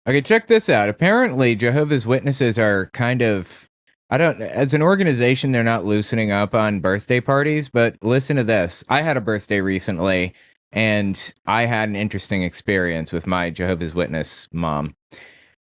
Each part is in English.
Okay, check this out. Apparently, Jehovah's Witnesses are kind of, I don't, as an organization, they're not loosening up on birthday parties, but listen to this. I had a birthday recently, and I had an interesting experience with my Jehovah's Witness mom.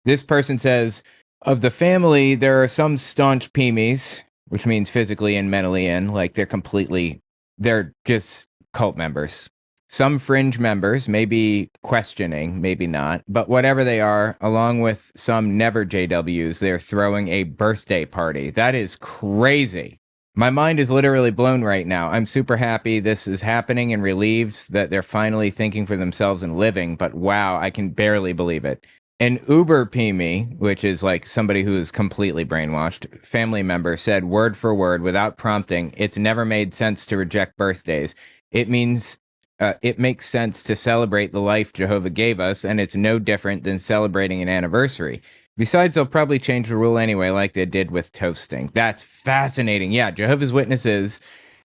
This person says, of the family, there are some staunch preemies, which means physically and mentally in, like they're just cult members. Some fringe members may be questioning, maybe not, but whatever they are, along with some never JWs, they're throwing a birthday party. That is crazy. My mind is literally blown right now. I'm super happy this is happening and relieved that they're finally thinking for themselves and living, but wow, I can barely believe it. An Uber PME, which is like somebody who is completely brainwashed, family member said word for word without prompting, it's never made sense to reject birthdays. It means it makes sense to celebrate the life Jehovah gave us, and it's no different than celebrating an anniversary. Besides, they'll probably change the rule anyway, like they did with toasting. That's fascinating. Yeah, Jehovah's Witnesses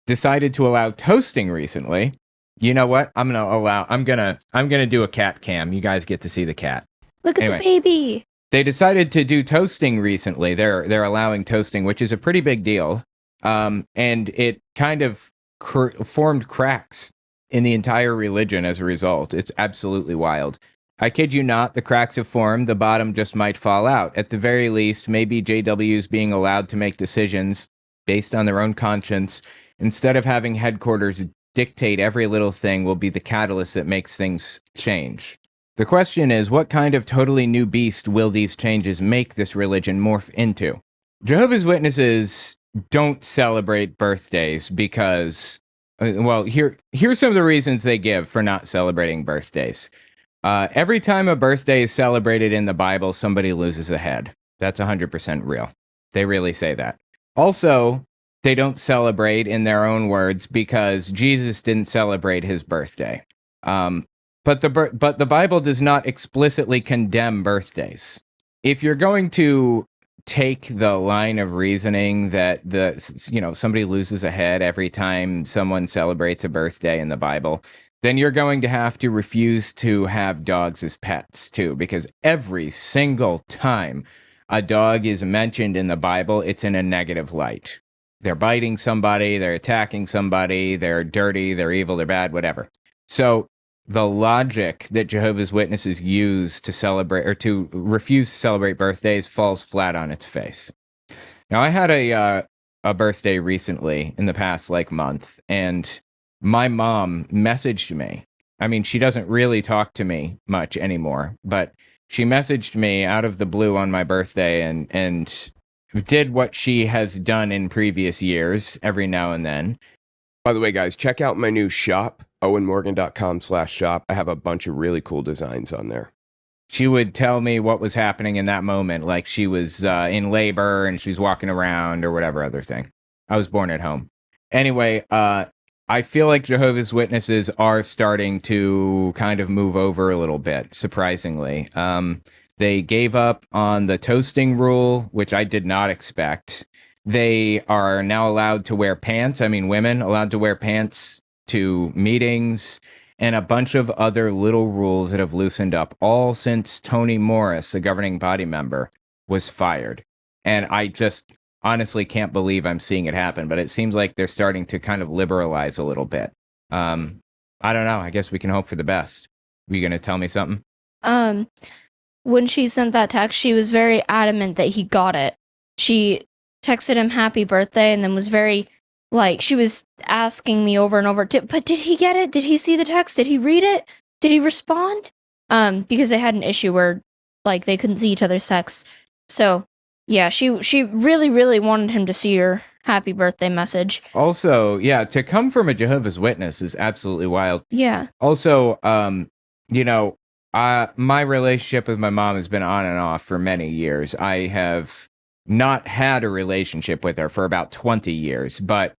decided to allow toasting recently. You know what? I'm gonna do a cat cam. You guys get to see the cat. Look at Anyway, the baby. they decided to do toasting recently. They're allowing toasting, which is a pretty big deal. And it kind of formed cracks in the entire religion as a result. It's absolutely wild. I kid you not, the cracks have formed, the bottom just might fall out. At the very least, maybe JWs being allowed to make decisions based on their own conscience, instead of having headquarters dictate every little thing, will be the catalyst that makes things change. The question is, what kind of totally new beast will these changes make this religion morph into? Jehovah's Witnesses don't celebrate birthdays because, here's some of the reasons they give for not celebrating birthdays. Every time a birthday is celebrated in the Bible, somebody loses a head. That's 100% real. They really say that. Also, they don't celebrate, in their own words, because Jesus didn't celebrate his birthday. But the Bible does not explicitly condemn birthdays. If you're going to take the line of reasoning that somebody loses a head every time someone celebrates a birthday in the Bible, then you're going to have to refuse to have dogs as pets too, because every single time a dog is mentioned in the Bible, it's in a negative light. They're biting somebody, they're attacking somebody, they're dirty, they're evil, they're bad, whatever. So the logic that Jehovah's Witnesses use to celebrate or to refuse to celebrate birthdays falls flat on its face. Now, I had a birthday recently in the past month, and my mom messaged me. I mean, she doesn't really talk to me much anymore, but she messaged me out of the blue on my birthday and did what she has done in previous years every now and then. By the way, guys, check out my new shop, owenmorgan.com/shop. I have a bunch of really cool designs on there. She would tell me what was happening in that moment, like she was in labor and she's walking around or whatever other thing. I was born at home. Anyway, I feel like Jehovah's Witnesses are starting to kind of move over a little bit, surprisingly. They gave up on the toasting rule, which I did not expect. They are now allowed to wear pants. I mean, women allowed to wear pants to meetings, and a bunch of other little rules that have loosened up, all since Tony Morris, the governing body member, was fired. And I just honestly can't believe I'm seeing it happen, but it seems like they're starting to kind of liberalize a little bit. I don't know. I guess we can hope for the best. Were you going to tell me something? When she sent that text, she was very adamant that he got it. She texted him happy birthday and then was very, she was asking me over and over, but did he get it? Did he see the text? Did he read it? Did he respond? Because they had an issue where, they couldn't see each other's texts. So, yeah, she really, really wanted him to see her happy birthday message. Also, yeah, to come from a Jehovah's Witness is absolutely wild. Yeah. Also, my relationship with my mom has been on and off for many years. I have not had a relationship with her for about 20 years, but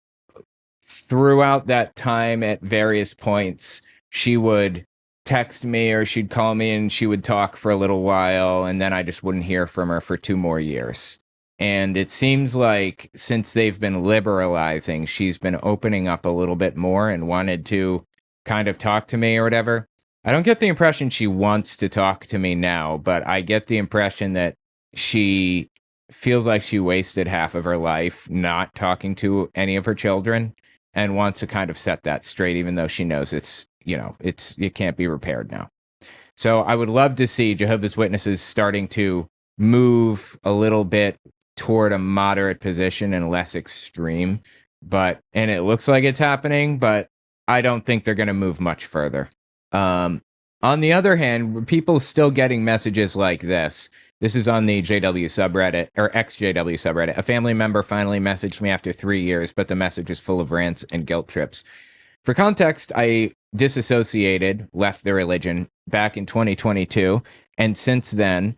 throughout that time at various points, she would text me or she'd call me and she would talk for a little while, and then I just wouldn't hear from her for 2 more years. And it seems like since they've been liberalizing, she's been opening up a little bit more and wanted to kind of talk to me or whatever. I don't get the impression she wants to talk to me now, but I get the impression that she feels like she wasted half of her life not talking to any of her children and wants to kind of set that straight, even though she knows it can't be repaired now. So I would love to see Jehovah's Witnesses starting to move a little bit toward a moderate position and less extreme. And it looks like it's happening, but I don't think they're going to move much further. On the other hand, people still getting messages like this. This is on the JW subreddit, or XJW subreddit. A family member finally messaged me after 3 years, but the message is full of rants and guilt trips. For context, I disassociated, left the religion back in 2022, and since then,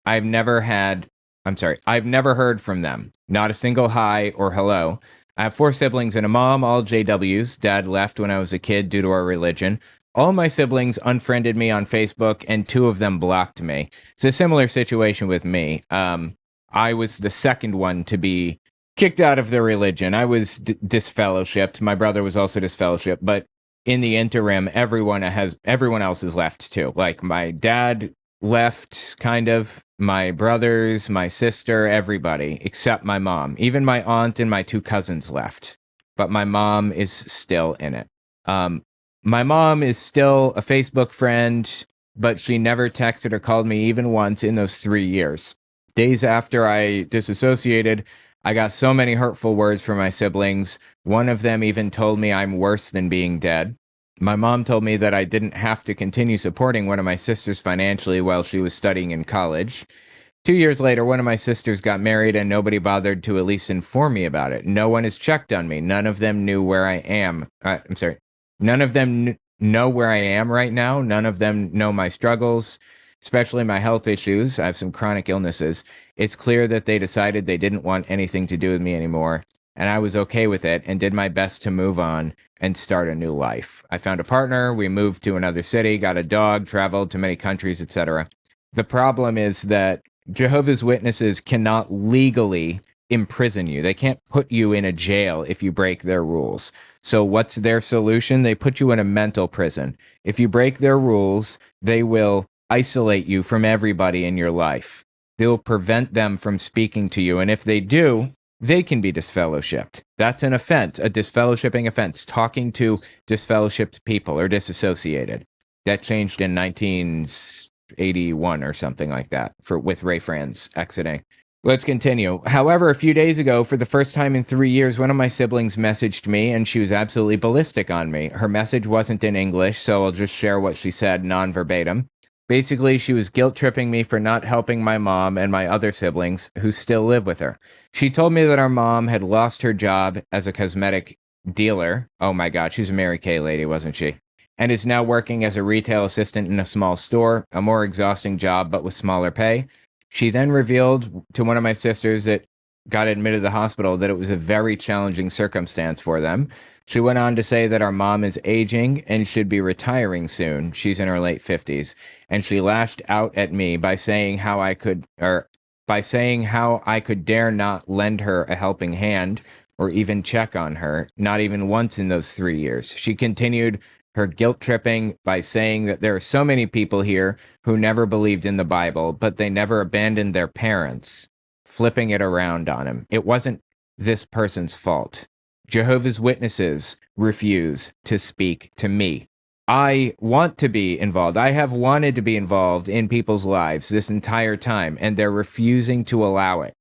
I've never heard from them. Not a single hi or hello. I have 4 siblings and a mom, all JWs. Dad left when I was a kid due to our religion. All my siblings unfriended me on Facebook, and 2 of them blocked me. It's a similar situation with me. I was the second one to be kicked out of the religion. I was disfellowshipped. My brother was also disfellowshipped, but in the interim, everyone else has left too. Like my dad left, kind of. My brothers, my sister, everybody except my mom. Even my aunt and my 2 cousins left, but my mom is still in it. My mom is still a Facebook friend, but she never texted or called me even once in those 3 years. Days after I disassociated, I got so many hurtful words from my siblings. One of them even told me I'm worse than being dead. My mom told me that I didn't have to continue supporting one of my sisters financially while she was studying in college. 2 years later, one of my sisters got married and nobody bothered to at least inform me about it. No one has checked on me. None of them knew where I am. None of them know where I am right now. None of them know my struggles, especially my health issues. I have some chronic illnesses. It's clear that they decided they didn't want anything to do with me anymore, and I was okay with it and did my best to move on and start a new life. I found a partner, we moved to another city, got a dog, traveled to many countries, etc. The problem is that Jehovah's Witnesses cannot legally imprison you. They can't put you in a jail if you break their rules. So what's their solution? They put you in a mental prison. If you break their rules, they will isolate you from everybody in your life. They will prevent them from speaking to you. And if they do, they can be disfellowshipped. That's an offense, a disfellowshipping offense, talking to disfellowshipped people or disassociated. That changed in 1981 or something like that with Ray Franz exiting. Let's continue. However, a few days ago, for the first time in 3 years, one of my siblings messaged me and she was absolutely ballistic on me. Her message wasn't in English, so I'll just share what she said non-verbatim. Basically, she was guilt-tripping me for not helping my mom and my other siblings who still live with her. She told me that our mom had lost her job as a cosmetic dealer. Oh my God, she's a Mary Kay lady, wasn't she? And is now working as a retail assistant in a small store, a more exhausting job but with smaller pay. She then revealed to one of my sisters that got admitted to the hospital that it was a very challenging circumstance for them. She went on to say that our mom is aging and should be retiring soon. She's in her late 50s. And she lashed out at me by saying how I could dare not lend her a helping hand or even check on her, not even once in those 3 years. She continued her guilt tripping by saying that there are so many people here who never believed in the Bible, but they never abandoned their parents, flipping it around on him. It wasn't this person's fault. Jehovah's Witnesses refuse to speak to me. I want to be involved. I have wanted to be involved in people's lives this entire time, and they're refusing to allow it.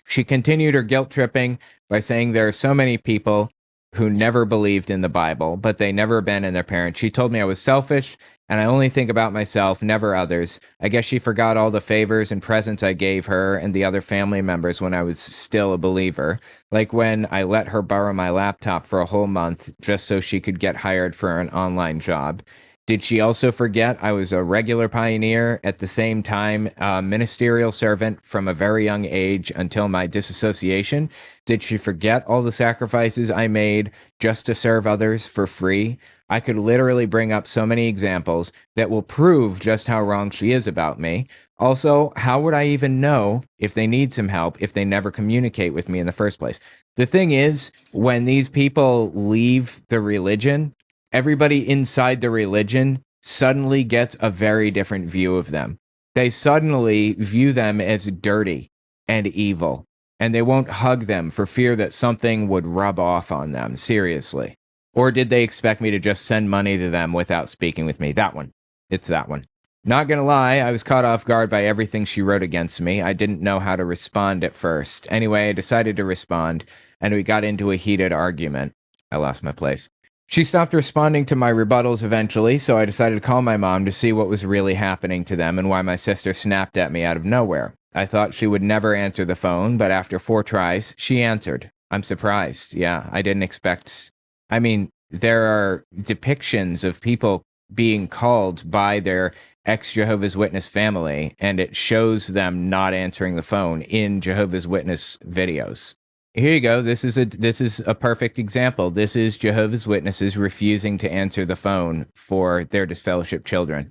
She continued her guilt tripping by saying there are so many people who never believed in the Bible, but they never abandoned their parents. She told me I was selfish and I only think about myself, never others. I guess she forgot all the favors and presents I gave her and the other family members when I was still a believer, like when I let her borrow my laptop for a whole month just so she could get hired for an online job. Did she also forget I was a regular pioneer, at the same time a ministerial servant from a very young age until my disassociation? Did she forget all the sacrifices I made just to serve others for free? I could literally bring up so many examples that will prove just how wrong she is about me. Also, how would I even know if they need some help if they never communicate with me in the first place? The thing is, when these people leave the religion, everybody inside the religion suddenly gets a very different view of them. They suddenly view them as dirty and evil, and they won't hug them for fear that something would rub off on them. Seriously. Or did they expect me to just send money to them without speaking with me? That one. It's that one. Not gonna lie, I was caught off guard by everything she wrote against me. I didn't know how to respond at first. Anyway, I decided to respond, and we got into a heated argument. I lost my place. She stopped responding to my rebuttals eventually, so I decided to call my mom to see what was really happening to them and why my sister snapped at me out of nowhere. I thought she would never answer the phone, but after 4 tries, she answered. I'm surprised. Yeah, I didn't expect... I mean, there are depictions of people being called by their ex-Jehovah's Witness family, and it shows them not answering the phone in Jehovah's Witness videos. Here you go. This is a perfect example. This is Jehovah's Witnesses refusing to answer the phone for their disfellowshipped children.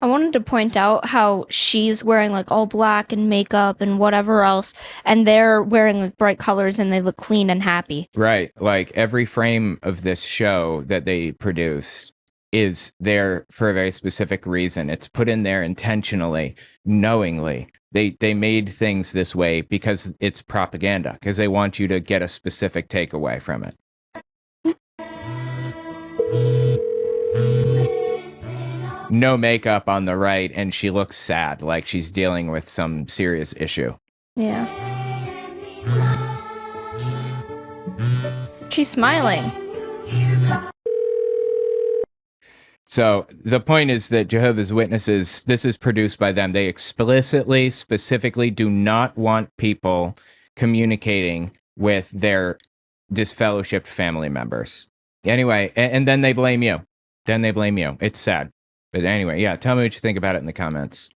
I wanted to point out how she's wearing like all black and makeup and whatever else, and they're wearing like bright colors and they look clean and happy. Right. Like every frame of this show that they produced is there for a very specific reason. It's put in there intentionally, knowingly. They made things this way because it's propaganda, because they want you to get a specific takeaway from it. No makeup on the right, and she looks sad, like she's dealing with some serious issue. Yeah. She's smiling. So the point is that Jehovah's Witnesses, this is produced by them. They explicitly, specifically do not want people communicating with their disfellowshipped family members. Anyway, and then they blame you. It's sad. But anyway, yeah, tell me what you think about it in the comments.